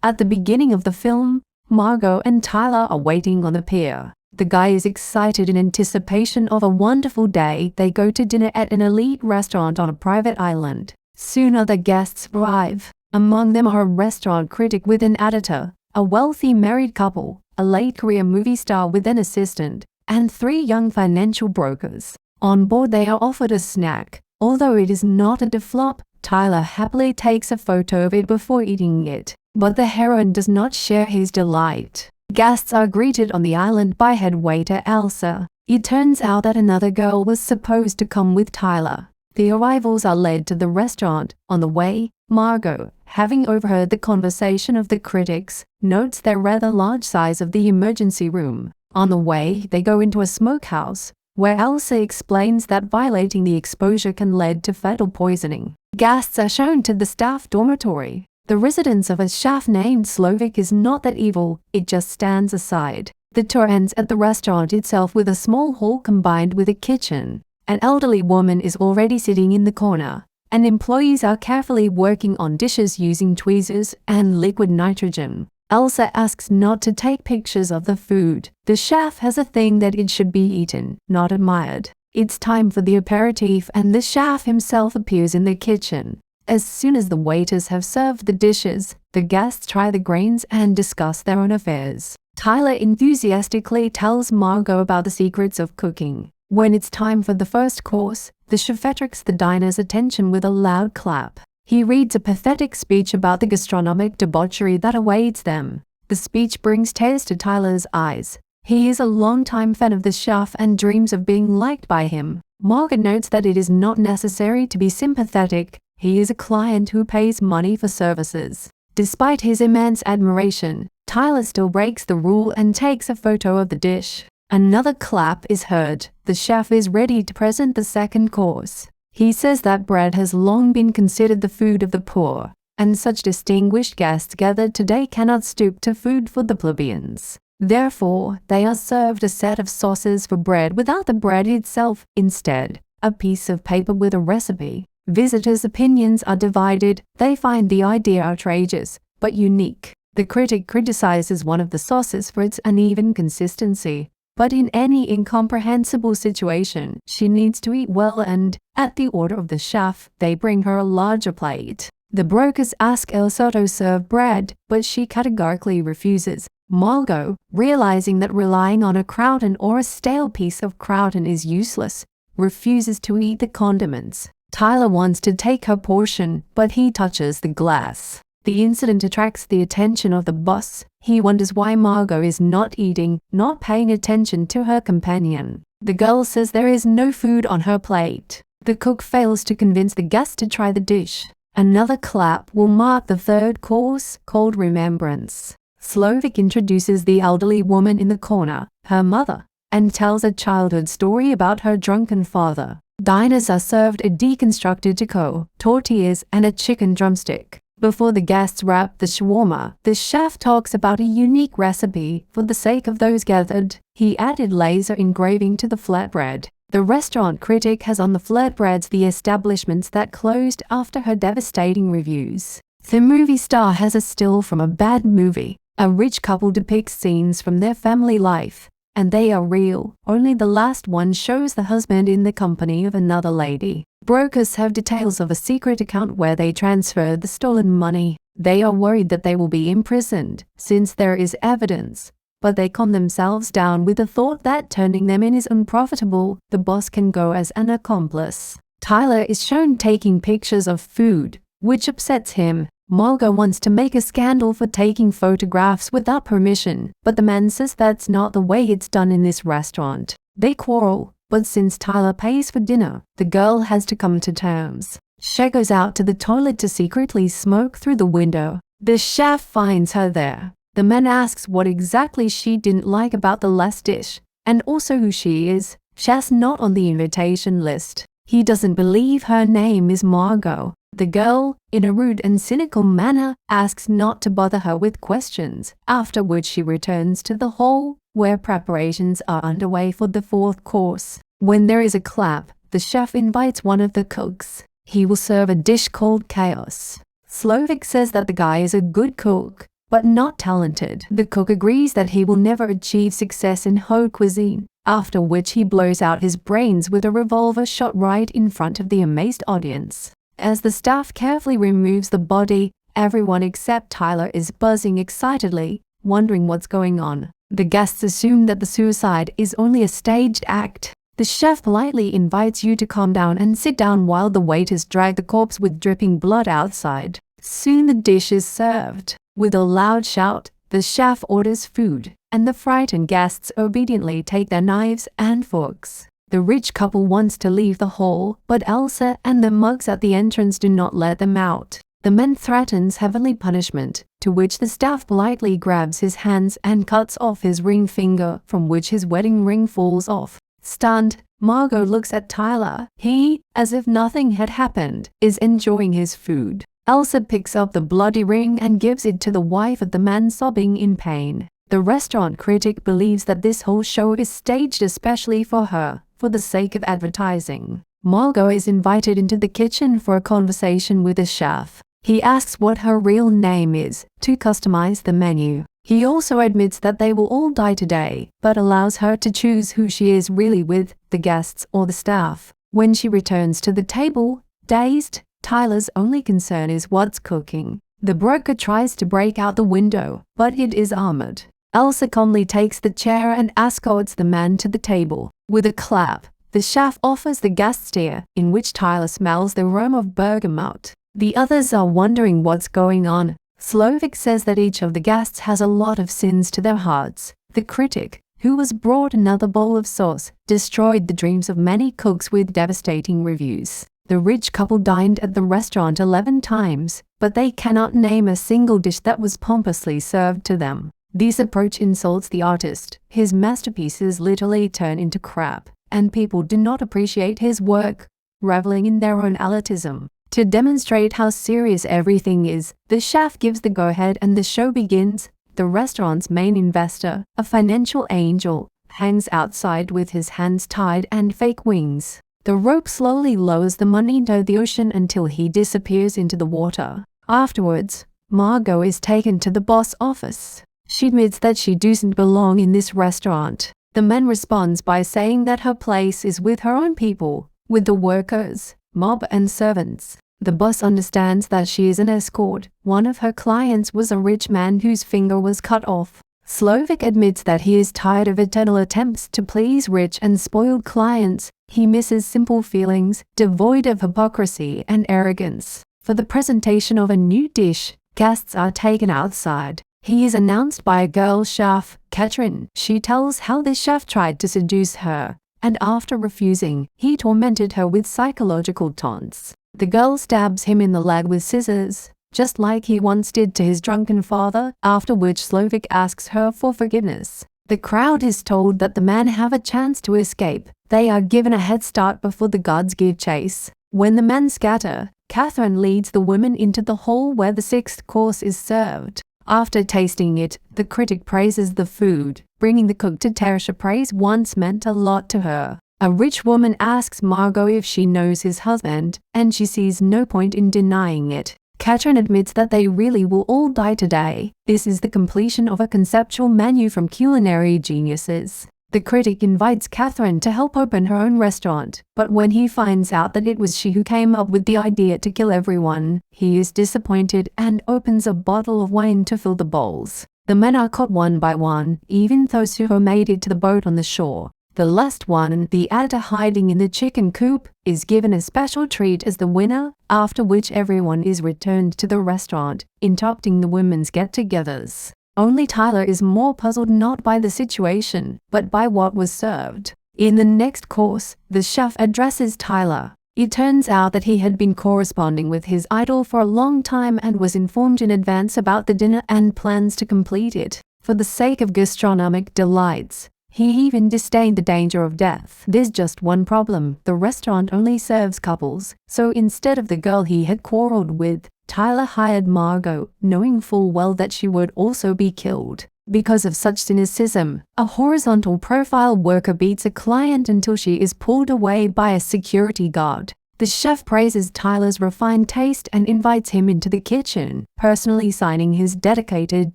At the beginning of the film, Margot and Tyler are waiting on the pier. The guy is excited in anticipation of a wonderful day. They go to dinner at an elite restaurant on a private island. Soon other guests arrive. Among them are a restaurant critic with an editor, a wealthy married couple, a late career movie star with an assistant, and 3 young financial brokers. On board they are offered a snack. Although it is not a flop, Tyler happily takes a photo of it before eating it. But the heroine does not share his delight. Guests are greeted on the island by head waiter Elsa. It turns out that another girl was supposed to come with Tyler. The arrivals are led to the restaurant. On the way, Margot, having overheard the conversation of the critics, notes their rather large size of the emergency room. On the way, they go into a smokehouse, where Elsa explains that violating the exposure can lead to fatal poisoning. Guests are shown to the staff dormitory. The residence of a chef named Slovak is not that evil, it just stands aside. The tour ends at the restaurant itself with a small hall combined with a kitchen. An elderly woman is already sitting in the corner, and employees are carefully working on dishes using tweezers and liquid nitrogen. Elsa asks not to take pictures of the food. The chef has a thing that it should be eaten, not admired. It's time for the aperitif and the chef himself appears in the kitchen. As soon as the waiters have served the dishes, the guests try the grains and discuss their own affairs. Tyler enthusiastically tells Margot about the secrets of cooking. When it's time for the first course, the chef attracts the diner's attention with a loud clap. He reads a pathetic speech about the gastronomic debauchery that awaits them. The speech brings tears to Tyler's eyes. He is a longtime fan of the chef and dreams of being liked by him. Margot notes that it is not necessary to be sympathetic. He is a client who pays money for services. Despite his immense admiration, Tyler still breaks the rule and takes a photo of the dish. Another clap is heard. The chef is ready to present the second course. He says that bread has long been considered the food of the poor, and such distinguished guests gathered today cannot stoop to food for the plebeians. Therefore, they are served a set of sauces for bread without the bread itself. Instead, a piece of paper with a recipe. Visitors' opinions are divided. They find the idea outrageous, but unique. The critic criticizes one of the sauces for its uneven consistency. But in any incomprehensible situation, she needs to eat well and, at the order of the chef, they bring her a larger plate. The brokers ask Elsa to serve bread, but she categorically refuses. Margot, realizing that relying on a croûton or a stale piece of croûton is useless, refuses to eat the condiments. Tyler wants to take her portion, but he touches the glass. The incident attracts the attention of the boss. He wonders why Margot is not eating, not paying attention to her companion. The girl says there is no food on her plate. The cook fails to convince the guest to try the dish. Another clap will mark the third course, called Remembrance. Slovak introduces the elderly woman in the corner, her mother, and tells a childhood story about her drunken father. Diners are served a deconstructed taco, tortillas, and a chicken drumstick. Before the guests wrap the shawarma, the chef talks about a unique recipe. For the sake of those gathered, he added laser engraving to the flatbread. The restaurant critic has on the flatbreads the establishments that closed after her devastating reviews. The movie star has a still from a bad movie. A rich couple depicts scenes from their family life, and they are real. Only the last one shows the husband in the company of another lady. Brokers have details of a secret account where they transfer the stolen money. They are worried that they will be imprisoned, since there is evidence. But they calm themselves down with the thought that turning them in is unprofitable. The boss can go as an accomplice. Tyler is shown taking pictures of food, which upsets him. Margot wants to make a scandal for taking photographs without permission, but the man says that's not the way it's done in this restaurant. They quarrel, but since Tyler pays for dinner, the girl has to come to terms. She goes out to the toilet to secretly smoke through the window. The chef finds her there. The man asks what exactly she didn't like about the last dish, and also who she is. She's not on the invitation list. He doesn't believe her name is Margot. The girl, in a rude and cynical manner, asks not to bother her with questions, after which she returns to the hall, where preparations are underway for the fourth course. When there is a clap, the chef invites one of the cooks. He will serve a dish called Chaos. Slovak says that the guy is a good cook, but not talented. The cook agrees that he will never achieve success in haute cuisine, after which he blows out his brains with a revolver shot right in front of the amazed audience. As the staff carefully removes the body, everyone except Tyler is buzzing excitedly, wondering what's going on. The guests assume that the suicide is only a staged act. The chef politely invites you to calm down and sit down while the waiters drag the corpse with dripping blood outside. Soon the dish is served. With a loud shout, the chef orders food, and the frightened guests obediently take their knives and forks. The rich couple wants to leave the hall, but Elsa and the mugs at the entrance do not let them out. The man threatens heavenly punishment, to which the staff politely grabs his hands and cuts off his ring finger, from which his wedding ring falls off. Stunned, Margot looks at Tyler. He, as if nothing had happened, is enjoying his food. Elsa picks up the bloody ring and gives it to the wife of the man sobbing in pain. The restaurant critic believes that this whole show is staged especially for her, for the sake of advertising. Margot is invited into the kitchen for a conversation with the chef. He asks what her real name is, to customize the menu. He also admits that they will all die today, but allows her to choose who she is really with, the guests or the staff. When she returns to the table, dazed, Tyler's only concern is what's cooking. The broker tries to break out the window, but it is armored. Elsa calmly takes the chair and escorts the man to the table. With a clap, the chef offers the guests tea, in which Tyler smells the aroma of bergamot. The others are wondering what's going on. Slovak says that each of the guests has a lot of sins to their hearts. The critic, who was brought another bowl of sauce, destroyed the dreams of many cooks with devastating reviews. The rich couple dined at the restaurant 11 times, but they cannot name a single dish that was pompously served to them. This approach insults the artist. His masterpieces literally turn into crap, and people do not appreciate his work, reveling in their own elitism. To demonstrate how serious everything is, the chef gives the go-ahead and the show begins. The restaurant's main investor, a financial angel, hangs outside with his hands tied and fake wings. The rope slowly lowers the money into the ocean until he disappears into the water. Afterwards, Margot is taken to the boss office. She admits that she doesn't belong in this restaurant. The man responds by saying that her place is with her own people, with the workers, mob and servants. The boss understands that she is an escort. One of her clients was a rich man whose finger was cut off. Slovak admits that he is tired of eternal attempts to please rich and spoiled clients. He misses simple feelings, devoid of hypocrisy and arrogance. For the presentation of a new dish, guests are taken outside. He is announced by a girl chef, Catherine. She tells how the chef tried to seduce her, and after refusing, he tormented her with psychological taunts. The girl stabs him in the leg with scissors, just like he once did to his drunken father, after which Slovak asks her for forgiveness. The crowd is told that the men have a chance to escape. They are given a head start before the gods give chase. When the men scatter, Catherine leads the women into the hall where the sixth course is served. After tasting it, the critic praises the food, bringing the cook to tears. Praise once meant a lot to her. A rich woman asks Margot if she knows his husband, and she sees no point in denying it. Catherine admits that they really will all die today. This is the completion of a conceptual menu from culinary geniuses. The critic invites Catherine to help open her own restaurant, but when he finds out that it was she who came up with the idea to kill everyone, he is disappointed and opens a bottle of wine to fill the bowls. The men are caught one by one, even those who have made it to the boat on the shore. The last one, the actor hiding in the chicken coop, is given a special treat as the winner, after which everyone is returned to the restaurant, interrupting the women's get-togethers. Only Tyler is more puzzled not by the situation, but by what was served. In the next course, the chef addresses Tyler. It turns out that he had been corresponding with his idol for a long time and was informed in advance about the dinner and plans to complete it. For the sake of gastronomic delights, he even disdained the danger of death. There's just one problem. The restaurant only serves couples, so instead of the girl he had quarreled with, Tyler hired Margot, knowing full well that she would also be killed. Because of such cynicism, a horizontal profile worker beats a client until she is pulled away by a security guard. The chef praises Tyler's refined taste and invites him into the kitchen, personally signing his dedicated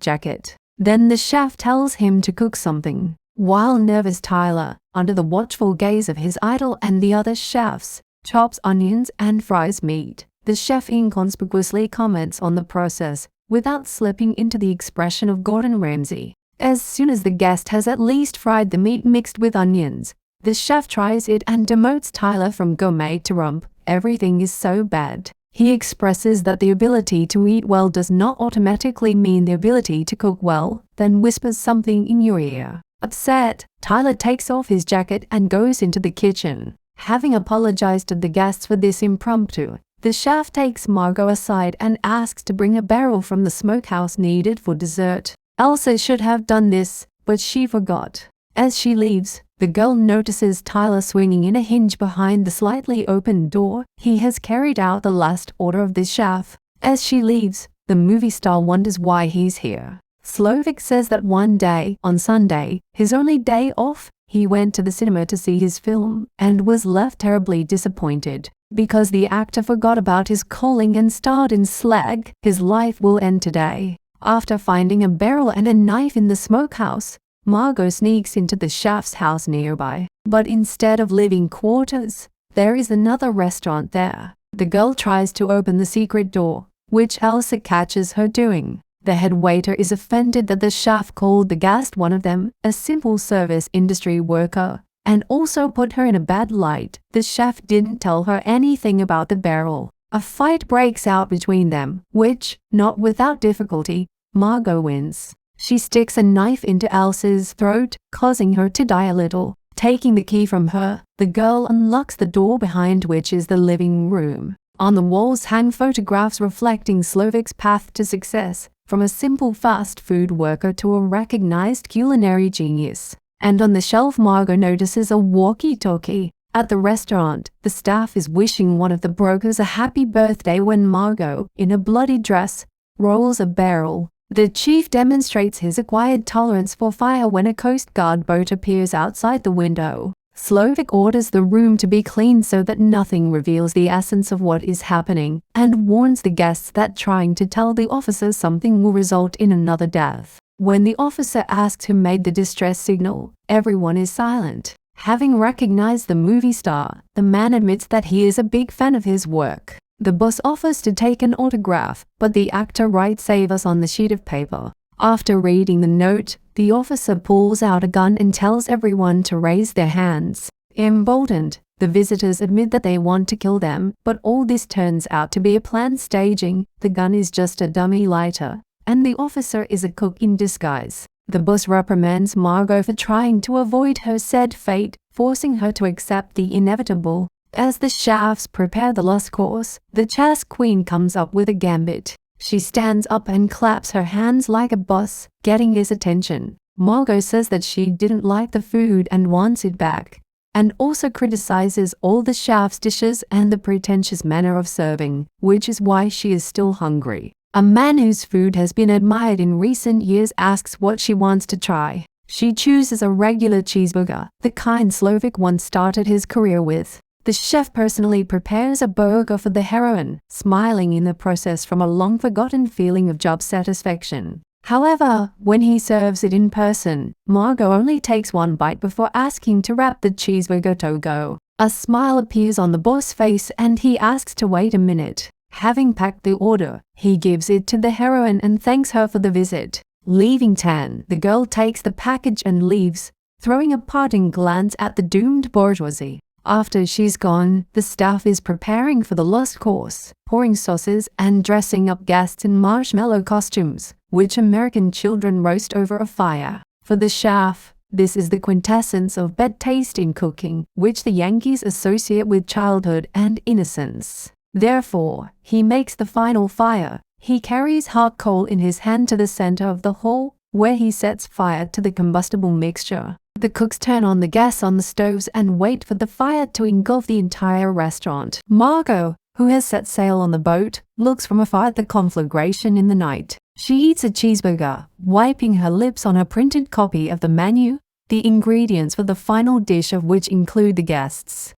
jacket. Then the chef tells him to cook something. While nervous, Tyler, under the watchful gaze of his idol and the other chefs, chops onions and fries meat. The chef inconspicuously comments on the process, without slipping into the expression of Gordon Ramsay. As soon as the guest has at least fried the meat mixed with onions, the chef tries it and demotes Tyler from gourmet to rump. Everything is so bad. He expresses that the ability to eat well does not automatically mean the ability to cook well, then whispers something in your ear. Upset, Tyler takes off his jacket and goes into the kitchen. Having apologized to the guests for this impromptu, the chef takes Margot aside and asks to bring a barrel from the smokehouse needed for dessert. Elsa should have done this, but she forgot. As she leaves, the girl notices Tyler swinging in a hinge behind the slightly open door. He has carried out the last order of the chef. As she leaves, the movie star wonders why he's here. Slovik says that one day, on Sunday, his only day off, he went to the cinema to see his film and was left terribly disappointed. Because the actor forgot about his calling and starred in Slag, his life will end today. After finding a barrel and a knife in the smokehouse, Margot sneaks into the chef's house nearby. But instead of living quarters, there is another restaurant there. The girl tries to open the secret door, which Elsa catches her doing. The head waiter is offended that the chef called the guest one of them, a simple service industry worker, and also put her in a bad light. The chef didn't tell her anything about the barrel. A fight breaks out between them, which, not without difficulty, Margot wins. She sticks a knife into Elsa's throat, causing her to die a little. Taking the key from her, the girl unlocks the door behind which is the living room. On the walls hang photographs reflecting Slovik's path to success, from a simple fast food worker to a recognized culinary genius. And on the shelf, Margot notices a walkie-talkie. At the restaurant, the staff is wishing one of the brokers a happy birthday when Margot, in a bloody dress, rolls a barrel. The chief demonstrates his acquired tolerance for fire when a Coast Guard boat appears outside the window. Slovik orders the room to be cleaned so that nothing reveals the essence of what is happening, and warns the guests that trying to tell the officer something will result in another death. When the officer asks who made the distress signal, everyone is silent. Having recognized the movie star, the man admits that he is a big fan of his work. The boss offers to take an autograph, but the actor writes "Save us" on the sheet of paper. After reading the note, the officer pulls out a gun and tells everyone to raise their hands. Emboldened, the visitors admit that they want to kill them, but all this turns out to be a planned staging. The gun is just a dummy lighter, and the officer is a cook in disguise. The boss reprimands Margot for trying to avoid her said fate, forcing her to accept the inevitable. As the chefs prepare the last course, the chess queen comes up with a gambit. She stands up and claps her hands like a boss, getting his attention. Margot says that she didn't like the food and wants it back, and also criticizes all the chef's dishes and the pretentious manner of serving, which is why she is still hungry. A man whose food has been admired in recent years asks what she wants to try. She chooses a regular cheeseburger, the kind Slovik once started his career with. The chef personally prepares a burger for the heroine, smiling in the process from a long-forgotten feeling of job satisfaction. However, when he serves it in person, Margot only takes one bite before asking to wrap the cheeseburger to go. A smile appears on the boss' face and he asks to wait a minute. Having packed the order, he gives it to the heroine and thanks her for the visit. Leaving town, the girl takes the package and leaves, throwing a parting glance at the doomed bourgeoisie. After she's gone, the staff is preparing for the last course, pouring sauces and dressing up guests in marshmallow costumes, which American children roast over a fire. For the chef, this is the quintessence of bad taste in cooking, which the Yankees associate with childhood and innocence. Therefore, he makes the final fire. He carries hot coal in his hand to the center of the hall, where he sets fire to the combustible mixture. The cooks turn on the gas on the stoves and wait for the fire to engulf the entire restaurant. Margot, who has set sail on the boat, looks from afar at the conflagration in the night. She eats a cheeseburger, wiping her lips on a printed copy of the menu, the ingredients for the final dish of which include the guests.